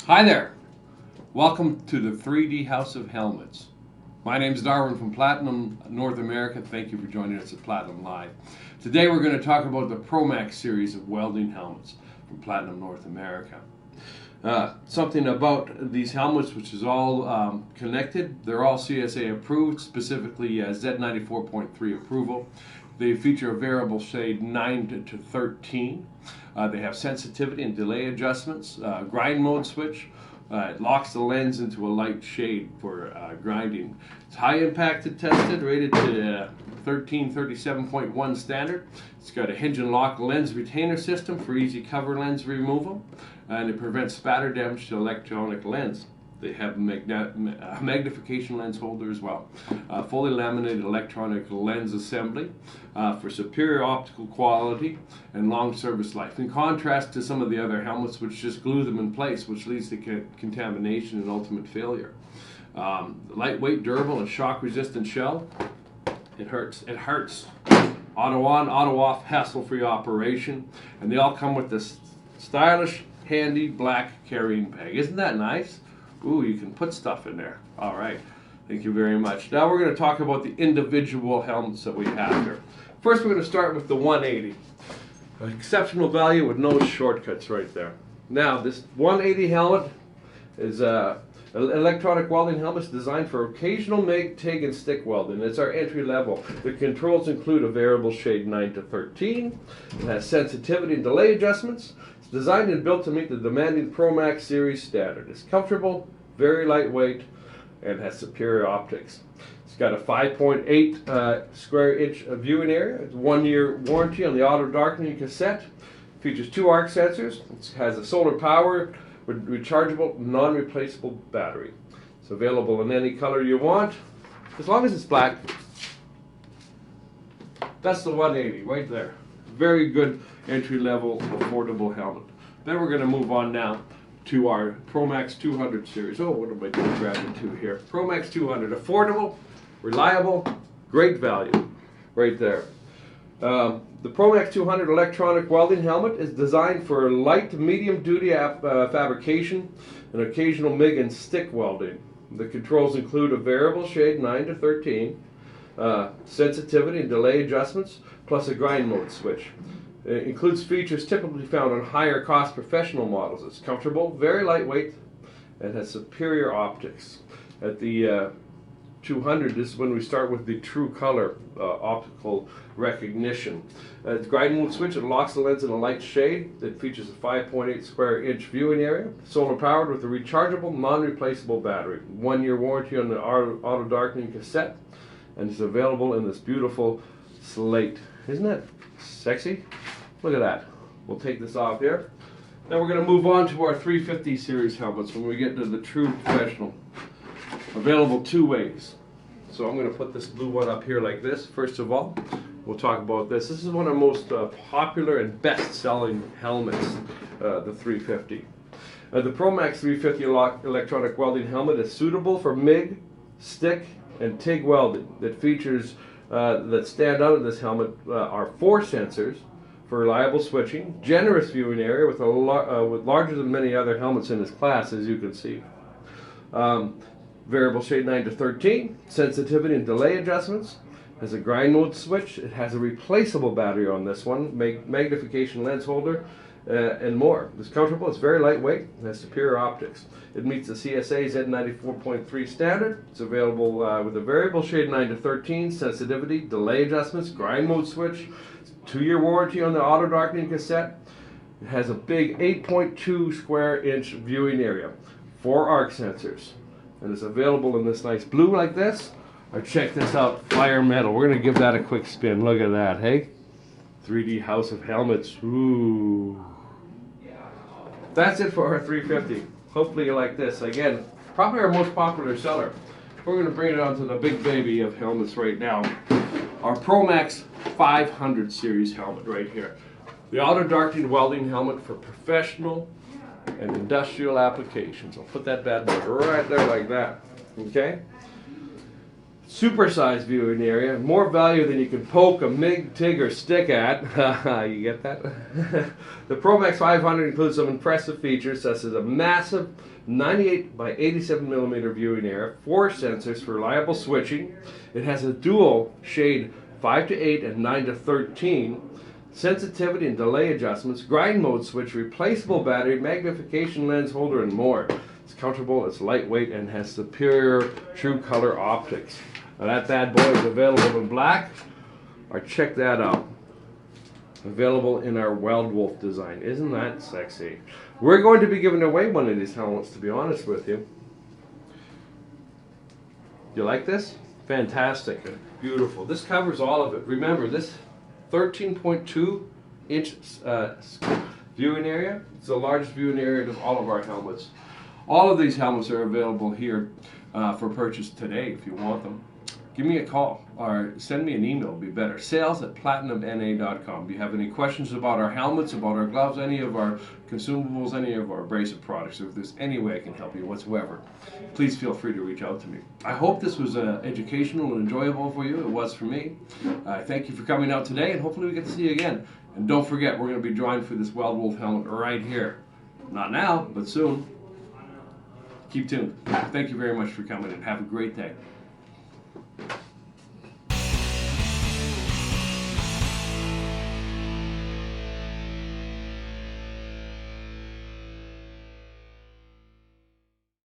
Hi there. Welcome to the 3D House of Helmets. My name is Darwin from Platinum North America. Thank you for joining us at Platinum Live. Today we're going to talk about the Promax series of welding helmets from Platinum North America. Something about these helmets, which is all connected. They're all CSA approved, specifically Z94.3 approval. They feature a variable shade 9 to 13. They have sensitivity and delay adjustments, grind mode switch. It locks the lens into a light shade for grinding. It's high impacted tested, rated to 1337.1 standard. It's got a hinge and lock lens retainer system for easy cover lens removal, and it prevents spatter damage to electronic lens. They have a magnification lens holder as well. Fully laminated electronic lens assembly for superior optical quality and long service life. In contrast to some of the other helmets which just glue them in place, which leads to contamination and ultimate failure. Lightweight, durable, and shock resistant shell. It hurts. Auto on, auto off, hassle-free operation. And they all come with this stylish, handy black carrying bag. Isn't that nice? Ooh, you can put stuff in there. All right, thank you very much. Now we're going to talk about the individual helmets that we have here. First, we're going to start with the 180. Exceptional value with no shortcuts right there. Now, this 180 helmet is an electronic welding helmet designed for occasional MIG, TIG, and stick welding. It's our entry level. The controls include a variable shade 9 to 13. It has sensitivity and delay adjustments. Designed and built to meet the demanding Promax series standard. It's comfortable, very lightweight, and has superior optics. It's got a 5.8 square inch viewing area. It's 1-year warranty on the auto darkening cassette. Features 2 arc sensors. It has a solar power with rechargeable, non-replaceable battery. It's available in any color you want, as long as it's black. That's the 180 right there. Very good entry-level, affordable helmet. Then we're going to move on now to our Promax 200 series. Oh, what am I doing grabbing to here? Promax 200, affordable, reliable, great value, right there. The Promax 200 electronic welding helmet is designed for light to medium-duty fabrication and occasional MIG and stick welding. The controls include a variable shade 9 to 13, sensitivity and delay adjustments, plus a grind mode switch. It includes features typically found on higher cost professional models. It's comfortable, very lightweight, and has superior optics. At the 200, this is when we start with the true color optical recognition. The grind mode switch, it locks the lens in a light shade. It features a 5.8 square inch viewing area, solar powered with a rechargeable, non-replaceable battery. 1-year warranty on the auto darkening cassette, and it's available in this beautiful slate. Isn't that sexy? Look at that. We'll take this off here. Now we're going to move on to our 350 series helmets when we get to the true professional. Available 2 ways. So I'm going to put this blue one up here like this. First of all, we'll talk about this. This is one of the most popular and best-selling helmets, the 350. The Promax 350 electronic welding helmet is suitable for MIG, stick, and TIG welding. That features that stand out in this helmet are 4 sensors for reliable switching, generous viewing area with larger than many other helmets in this class, as you can see. Variable shade 9 to 13, sensitivity and delay adjustments. Has a grind mode switch. It has a replaceable battery on this one, magnification lens holder, and more. It's comfortable, it's very lightweight, and has superior optics. It meets the CSA Z94.3 standard. It's available with a variable shade 9 to 13, sensitivity, delay adjustments, grind mode switch, 2-year warranty on the auto darkening cassette. It has a big 8.2 square inch viewing area, 4 arc sensors, and it's available in this nice blue like this. Or check this out, fire metal. We're going to give that a quick spin. Look at that, hey? 3D House of Helmets. Ooh. That's it for our 350. Hopefully you like this. Again, probably our most popular seller. We're going to bring it on to the big baby of helmets right now. Our Promax 500 series helmet right here. The auto darkening welding helmet for professional and industrial applications. I'll put that bad boy right there like that. Okay? Supersized viewing area, more value than you can poke a MIG, TIG, or stick at. You get that? The Promax 500 includes some impressive features such as a massive 98 by 87 millimeter viewing area, 4 sensors for reliable switching. It has a dual shade 5 to 8 and 9 to 13, sensitivity and delay adjustments, grind mode switch, replaceable battery, magnification lens holder, and more. It's comfortable, it's lightweight, and has superior true color optics. Now that bad boy is available in black, or check that out. Available in our Weld Wolf design. Isn't that sexy? We're going to be giving away one of these helmets, to be honest with you. You like this? Fantastic. Beautiful. This covers all of it. Remember, this 13.2 inch viewing area. It's the largest viewing area of all of our helmets. All of these helmets are available here for purchase today if you want them. Give me a call or send me an email, it'll be better. sales@platinumna.com. If you have any questions about our helmets, about our gloves, any of our consumables, any of our abrasive products, or if there's any way I can help you whatsoever, please feel free to reach out to me. I hope this was educational and enjoyable for you. It was for me. Thank you for coming out today, and hopefully we get to see you again. And don't forget, we're going to be drawing for this Weld Wolf helmet right here. Not now, but soon. Keep tuned. Thank you very much for coming, and have a great day.